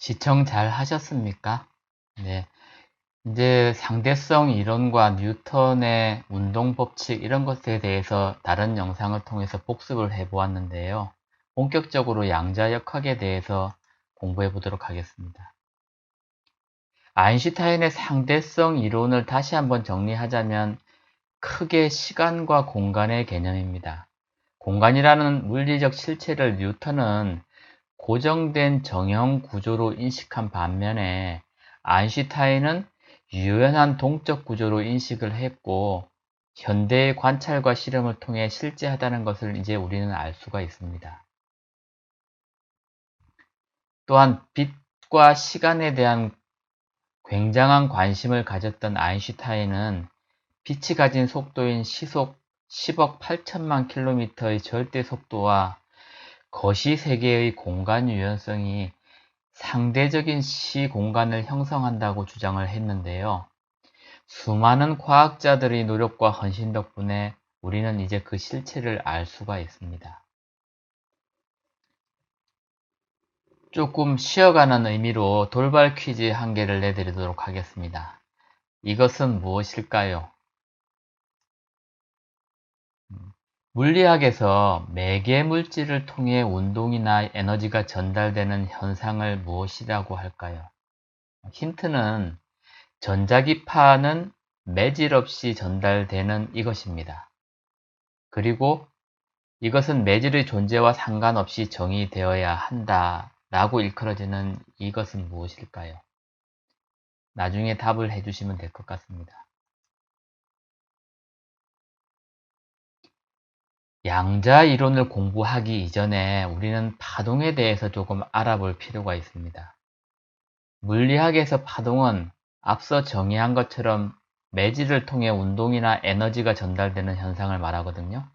시청 잘 하셨습니까? 네. 이제 상대성 이론과 뉴턴의 운동 법칙 이런 것에 대해서 다른 영상을 통해서 복습을 해 보았는데요. 본격적으로 양자역학에 대해서 공부해 보도록 하겠습니다. 아인슈타인의 상대성 이론을 다시 한번 정리하자면 크게 시간과 공간의 개념입니다. 공간이라는 물리적 실체를 뉴턴은 고정된 정형 구조로 인식한 반면에 아인슈타인은 유연한 동적 구조로 인식을 했고 현대의 관찰과 실험을 통해 실제하다는 것을 이제 우리는 알 수가 있습니다. 또한 빛과 시간에 대한 굉장한 관심을 가졌던 아인슈타인은 빛이 가진 속도인 시속 10억 8천만 킬로미터의 절대 속도와 거시세계의 공간 유연성이 상대적인 시공간을 형성한다고 주장을 했는데요. 수많은 과학자들의 노력과 헌신 덕분에 우리는 이제 그 실체를 알 수가 있습니다. 조금 쉬어가는 의미로 돌발 퀴즈 한 개를 내드리도록 하겠습니다. 이것은 무엇일까요? 물리학에서 매개 물질을 통해 운동이나 에너지가 전달되는 현상을 무엇이라고 할까요? 힌트는 전자기파는 매질 없이 전달되는 이것입니다. 그리고 이것은 매질의 존재와 상관없이 정의되어야 한다 라고 일컬어지는 이것은 무엇일까요? 나중에 답을 해주시면 될 것 같습니다. 양자 이론을 공부하기 이전에 우리는 파동에 대해서 조금 알아볼 필요가 있습니다. 물리학에서 파동은 앞서 정의한 것처럼 매질을 통해 운동이나 에너지가 전달되는 현상을 말하거든요.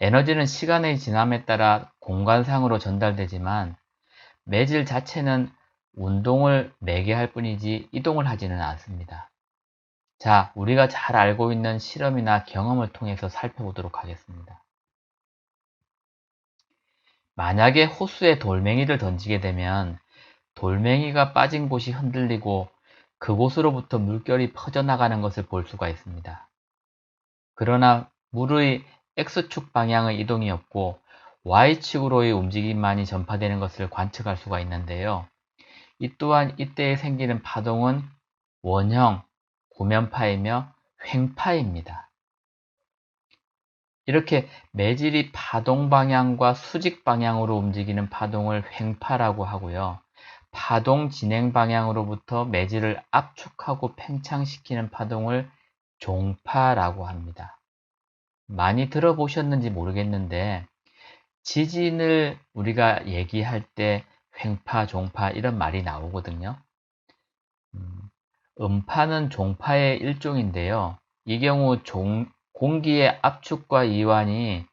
에너지는 시간의 지남에 따라 공간상으로 전달되지만 매질 자체는 운동을 매개할 뿐이지 이동을 하지는 않습니다. 자, 우리가 잘 알고 있는 실험이나 경험을 통해서 살펴보도록 하겠습니다. 만약에 호수에 돌멩이를 던지게 되면 돌멩이가 빠진 곳이 흔들리고 그곳으로부터 물결이 퍼져나가는 것을 볼 수가 있습니다. 그러나 물의 X축 방향의 이동이 없고 Y축으로의 움직임만이 전파되는 것을 관측할 수가 있는데요. 이 또한 이때에 생기는 파동은 원형, 구면파이며 횡파입니다. 이렇게 매질이 파동 방향과 수직 방향으로 움직이는 파동을 횡파라고 하고요. 파동 진행 방향으로부터 매질을 압축하고 팽창시키는 파동을 종파라고 합니다. 많이 들어보셨는지 모르겠는데 지진을 우리가 얘기할 때 횡파, 종파 이런 말이 나오거든요. 음파는 종파의 일종인데요. 이 경우 공기의 압축과 이완이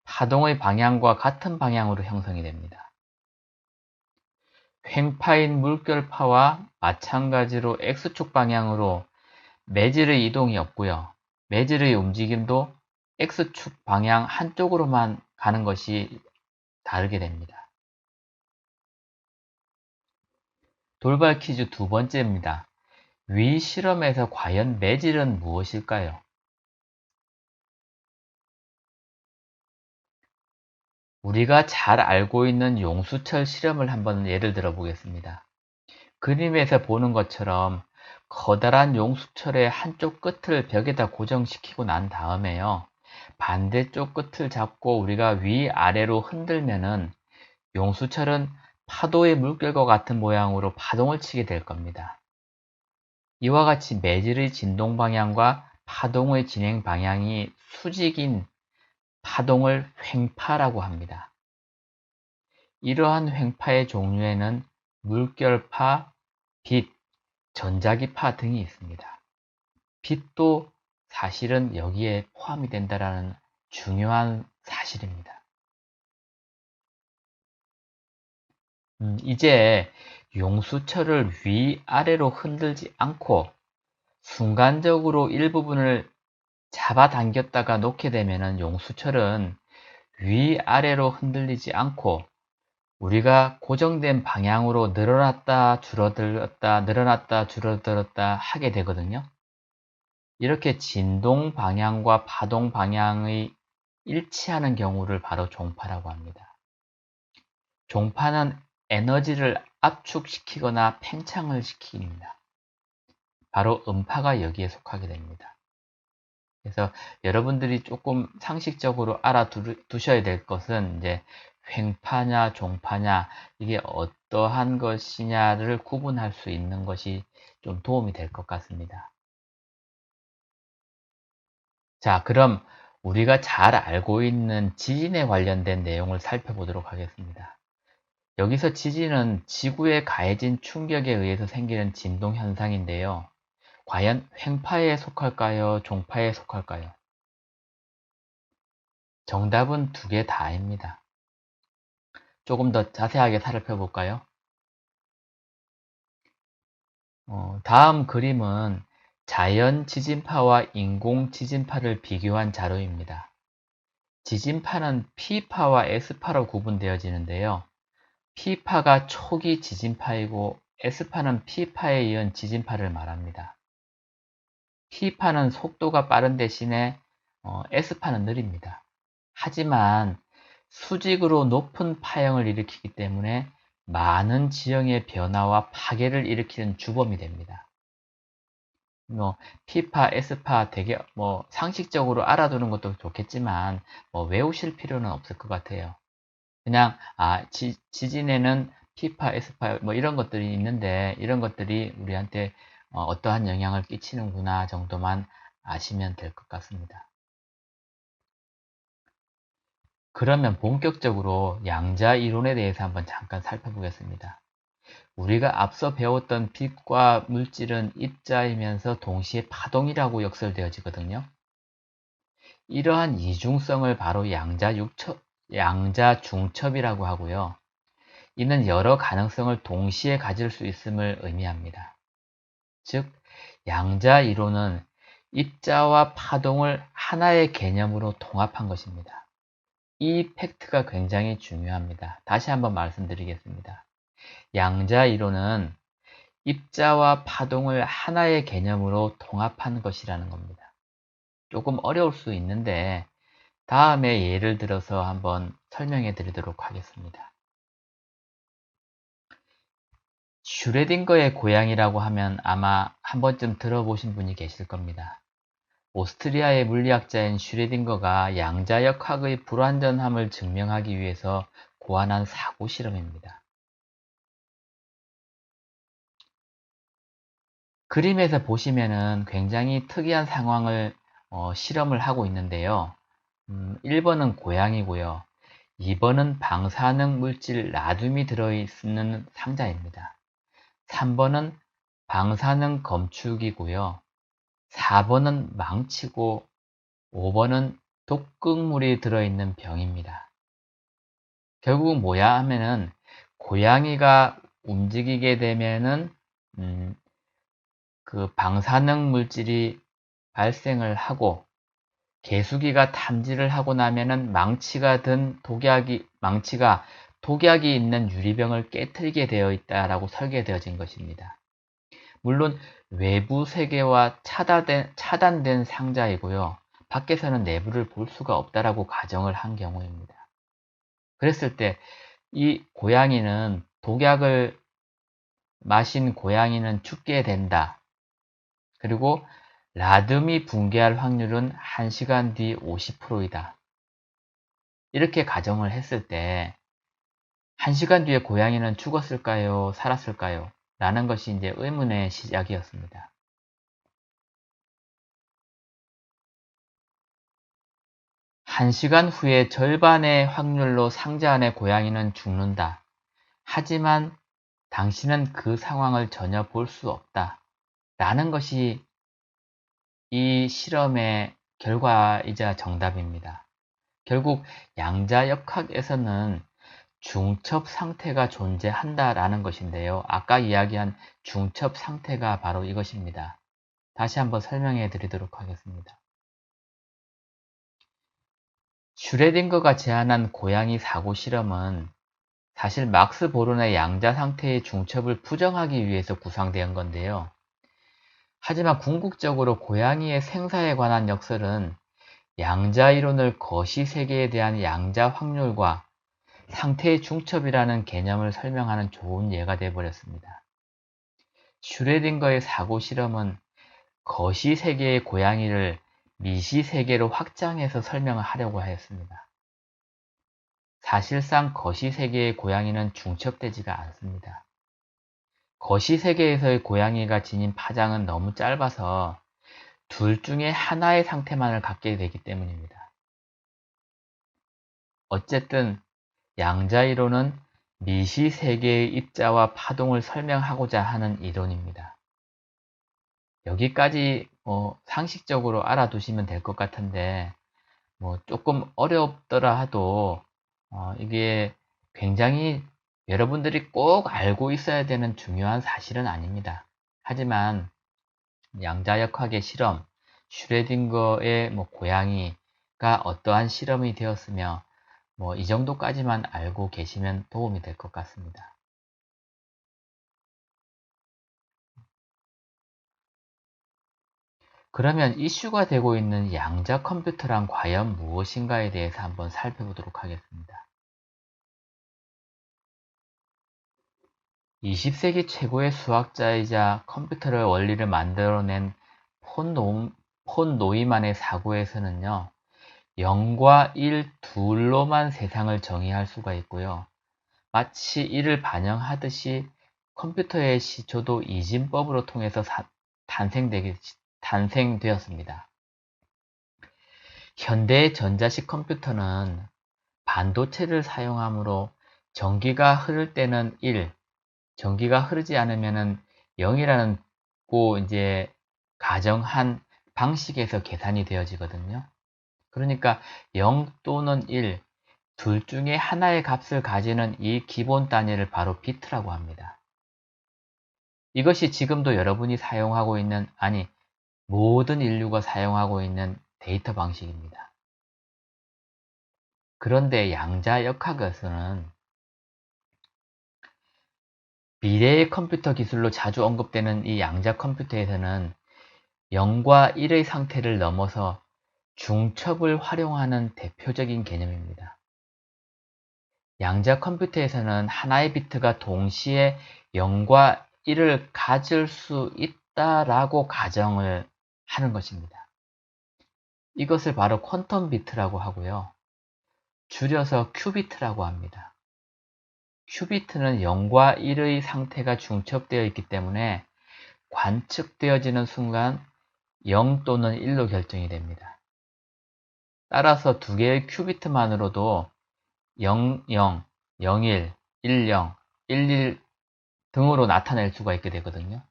파동의 방향과 같은 방향으로 형성이 됩니다. 횡파인 물결파와 마찬가지로 X축 방향으로 매질의 이동이 없고요. 매질의 움직임도 X축 방향 한쪽으로만 가는 것이 다르게 됩니다. 돌발 퀴즈 두 번째입니다. 위 실험에서 과연 매질은 무엇일까요? 우리가 잘 알고 있는 용수철 실험을 한번 예를 들어 보겠습니다. 그림에서 보는 것처럼 커다란 용수철의 한쪽 끝을 벽에다 고정시키고 난 다음에요. 반대쪽 끝을 잡고 우리가 위아래로 흔들면은 용수철은 파도의 물결과 같은 모양으로 파동을 치게 될 겁니다. 이와 같이 매질의 진동 방향과 파동의 진행 방향이 수직인 파동을 횡파라고 합니다. 이러한 횡파의 종류에는 물결파, 빛, 전자기파 등이 있습니다. 빛도 사실은 여기에 포함이 된다는 중요한 사실입니다. 이제 용수철을 위아래로 흔들지 않고 순간적으로 일부분을 잡아당겼다가 놓게 되면 용수철은 위아래로 흔들리지 않고 우리가 고정된 방향으로 늘어났다 줄어들었다 늘어났다 줄어들었다 하게 되거든요. 이렇게 진동 방향과 파동 방향의 일치하는 경우를 바로 종파라고 합니다. 종파는 에너지를 압축시키거나 팽창을 시킵니다. 바로 음파가 여기에 속하게 됩니다. 그래서 여러분들이 조금 상식적으로 알아두셔야 될 것은 이제 횡파냐 종파냐 이게 어떠한 것이냐를 구분할 수 있는 것이 좀 도움이 될 것 같습니다. 자, 그럼 우리가 잘 알고 있는 지진에 관련된 내용을 살펴보도록 하겠습니다. 여기서 지진은 지구에 가해진 충격에 의해서 생기는 진동 현상인데요. 과연 횡파에 속할까요? 종파에 속할까요? 정답은 두 개 다입니다. 조금 더 자세하게 살펴볼까요? 다음 그림은 자연 지진파와 인공 지진파를 비교한 자료입니다. 지진파는 P파와 S파로 구분되어지는데요. P파가 초기 지진파이고 S파는 P파에 이은 지진파를 말합니다. P파는 속도가 빠른 대신에 S파는 느립니다. 하지만 수직으로 높은 파형을 일으키기 때문에 많은 지형의 변화와 파괴를 일으키는 주범이 됩니다. P파, S파 되게 상식적으로 알아두는 것도 좋겠지만 외우실 필요는 없을 것 같아요. 그냥 지진에는 P파, S파 이런 것들이 있는데 이런 것들이 우리한테 어떠한 영향을 끼치는구나 정도만 아시면 될 것 같습니다. 그러면 본격적으로 양자 이론에 대해서 한번 잠깐 살펴보겠습니다. 우리가 앞서 배웠던 빛과 물질은 입자이면서 동시에 파동이라고 역설되어지거든요. 이러한 이중성을 바로 양자 중첩이라고 하고요. 이는 여러 가능성을 동시에 가질 수 있음을 의미합니다. 즉, 양자 이론은 입자와 파동을 하나의 개념으로 통합한 것입니다. 이 팩트가 굉장히 중요합니다. 다시 한번 말씀드리겠습니다. 양자 이론은 입자와 파동을 하나의 개념으로 통합한 것이라는 겁니다. 조금 어려울 수 있는데 다음에 예를 들어서 한번 설명해 드리도록 하겠습니다. 슈레딩거의 고양이라고 하면 아마 한 번쯤 들어보신 분이 계실 겁니다. 오스트리아의 물리학자인 슈레딩거가 양자역학의 불완전함을 증명하기 위해서 고안한 사고 실험입니다. 그림에서 보시면은 굉장히 특이한 상황을 실험을 하고 있는데요. 1번은 고양이고요. 2번은 방사능 물질 라듐이 들어있는 상자입니다. 3번은 방사능 검축이고요. 4번은 망치고 5번은 독극물이 들어있는 병입니다. 결국 뭐야 하면은 고양이가 움직이게 되면은 그 방사능 물질이 발생을 하고 개수기가 탐지를 하고 나면은 망치가 독약이 있는 유리병을 깨트리게 되어 있다라고 설계되어진 것입니다. 물론 외부 세계와 차단된 상자이고요. 밖에서는 내부를 볼 수가 없다라고 가정을 한 경우입니다. 그랬을 때 이 고양이는 독약을 마신 고양이는 죽게 된다. 그리고 라듐이 붕괴할 확률은 1시간 뒤 50%이다. 이렇게 가정을 했을 때 1시간 뒤에 고양이는 죽었을까요? 살았을까요? 라는 것이 이제 의문의 시작이었습니다. 1시간 후에 절반의 확률로 상자 안의 고양이는 죽는다. 하지만 당신은 그 상황을 전혀 볼 수 없다. 라는 것이 이 실험의 결과이자 정답입니다. 결국 양자역학에서는 중첩 상태가 존재한다라는 것인데요. 아까 이야기한 중첩 상태가 바로 이것입니다. 다시 한번 설명해 드리도록 하겠습니다. 슈레딩거가 제안한 고양이 사고 실험은 사실 막스 보른의 양자 상태의 중첩을 부정하기 위해서 구상된 건데요. 하지만 궁극적으로 고양이의 생사에 관한 역설은 양자 이론을 거시 세계에 대한 양자 확률과 상태의 중첩이라는 개념을 설명하는 좋은 예가 되어버렸습니다. 슈레딩거의 사고 실험은 거시 세계의 고양이를 미시 세계로 확장해서 설명을 하려고 하였습니다. 사실상 거시 세계의 고양이는 중첩되지가 않습니다. 거시 세계에서의 고양이가 지닌 파장은 너무 짧아서 둘 중에 하나의 상태만을 갖게 되기 때문입니다. 어쨌든 양자 이론은 미시 세계의 입자와 파동을 설명하고자 하는 이론입니다. 여기까지 상식적으로 알아두시면 될 것 같은데 조금 어렵더라 하도 이게 굉장히 여러분들이 꼭 알고 있어야 되는 중요한 사실은 아닙니다. 하지만 양자역학의 실험, 슈레딩거의 고양이가 어떠한 실험이 되었으며 이 정도까지만 알고 계시면 도움이 될 것 같습니다. 그러면 이슈가 되고 있는 양자 컴퓨터란 과연 무엇인가에 대해서 한번 살펴보도록 하겠습니다. 20세기 최고의 수학자이자 컴퓨터의 원리를 만들어낸 폰 노이만의 사고에서는요, 0과 1 둘로만 세상을 정의할 수가 있고요. 마치 이를 반영하듯이 컴퓨터의 시초도 이진법으로 통해서 탄생되었습니다. 현대의 전자식 컴퓨터는 반도체를 사용하므로 전기가 흐를 때는 1, 전기가 흐르지 않으면은 0이라는 이제 가정한 방식에서 계산이 되어지거든요. 그러니까 0 또는 1, 둘 중에 하나의 값을 가지는 이 기본 단위를 바로 비트라고 합니다. 이것이 지금도 여러분이 사용하고 있는, 아니, 모든 인류가 사용하고 있는 데이터 방식입니다. 그런데 양자역학에서는 미래의 컴퓨터 기술로 자주 언급되는 이 양자 컴퓨터에서는 0과 1의 상태를 넘어서 중첩을 활용하는 대표적인 개념입니다. 양자 컴퓨터에서는 하나의 비트가 동시에 0과 1을 가질 수 있다라고 가정을 하는 것입니다. 이것을 바로 퀀텀 비트라고 하고요. 줄여서 큐비트라고 합니다. 큐비트는 0과 1의 상태가 중첩되어 있기 때문에 관측되어지는 순간 0 또는 1로 결정이 됩니다. 따라서 두 개의 큐비트만으로도 00, 01, 10, 11 등으로 나타낼 수가 있게 되거든요.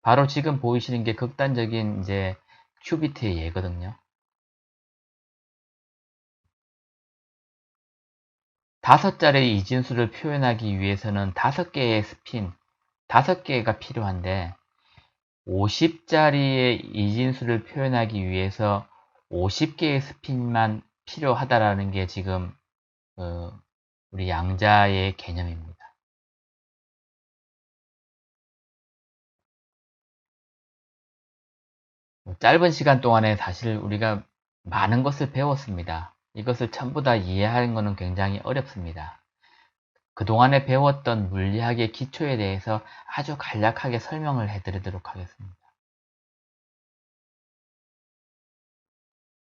바로 지금 보이시는 게 극단적인 이제 큐비트의 예거든요. 5자리의 이진수를 표현하기 위해서는 5개의 스핀, 5개가 필요한데 50자리의 이진수를 표현하기 위해서 50개의 스핀만 필요하다라는 게 지금 우리 양자의 개념입니다. 짧은 시간 동안에 사실 우리가 많은 것을 배웠습니다. 이것을 전부 다 이해하는 것은 굉장히 어렵습니다. 그동안에 배웠던 물리학의 기초에 대해서 아주 간략하게 설명을 해드리도록 하겠습니다.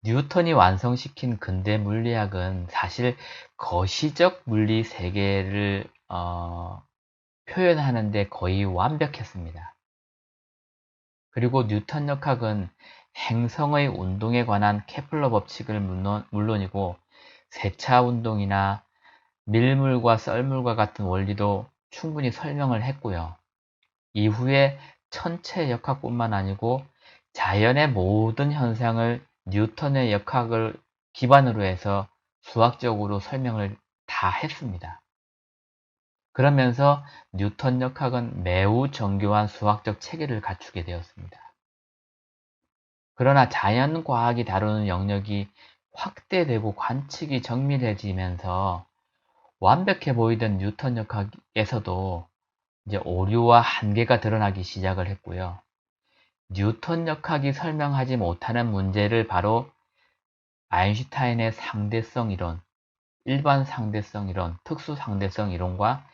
뉴턴이 완성시킨 근대 물리학은 사실 거시적 물리 세계를 표현하는 데 거의 완벽했습니다. 그리고 뉴턴 역학은 행성의 운동에 관한 케플러 법칙을 물론이고 세차 운동이나 밀물과 썰물과 같은 원리도 충분히 설명을 했고요. 이후에 천체 역학뿐만 아니고 자연의 모든 현상을 뉴턴의 역학을 기반으로 해서 수학적으로 설명을 다 했습니다. 그러면서 뉴턴 역학은 매우 정교한 수학적 체계를 갖추게 되었습니다. 그러나 자연과학이 다루는 영역이 확대되고 관측이 정밀해지면서 완벽해 보이던 뉴턴 역학에서도 이제 오류와 한계가 드러나기 시작을 했고요. 뉴턴 역학이 설명하지 못하는 문제를 바로 아인슈타인의 상대성 이론, 일반 상대성 이론, 특수 상대성 이론과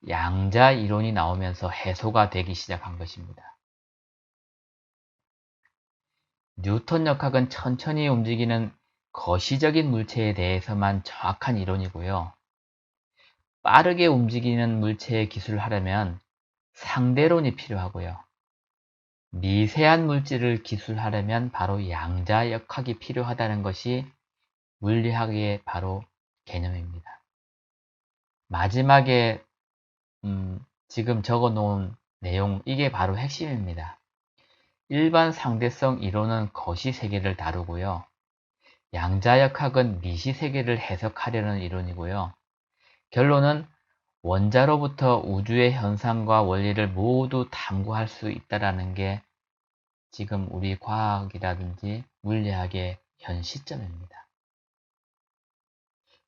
양자 이론이 나오면서 해소가 되기 시작한 것입니다. 뉴턴 역학은 천천히 움직이는 거시적인 물체에 대해서만 정확한 이론이고요. 빠르게 움직이는 물체의 기술을 하려면 상대론이 필요하고요. 미세한 물질을 기술하려면 바로 양자 역학이 필요하다는 것이 물리학의 바로 개념입니다. 마지막에 지금 적어 놓은 내용, 이게 바로 핵심입니다. 일반 상대성 이론은 거시세계를 다루고요. 양자역학은 미시세계를 해석하려는 이론이고요. 결론은 원자로부터 우주의 현상과 원리를 모두 탐구할 수 있다는 게 지금 우리 과학이라든지 물리학의 현 시점입니다.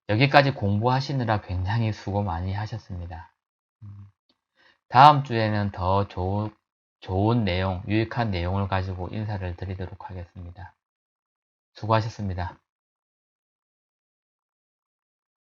여기까지 공부하시느라 굉장히 수고 많이 하셨습니다. 다음 주에는 더 좋은 내용, 유익한 내용을 가지고 인사를 드리도록 하겠습니다. 수고하셨습니다.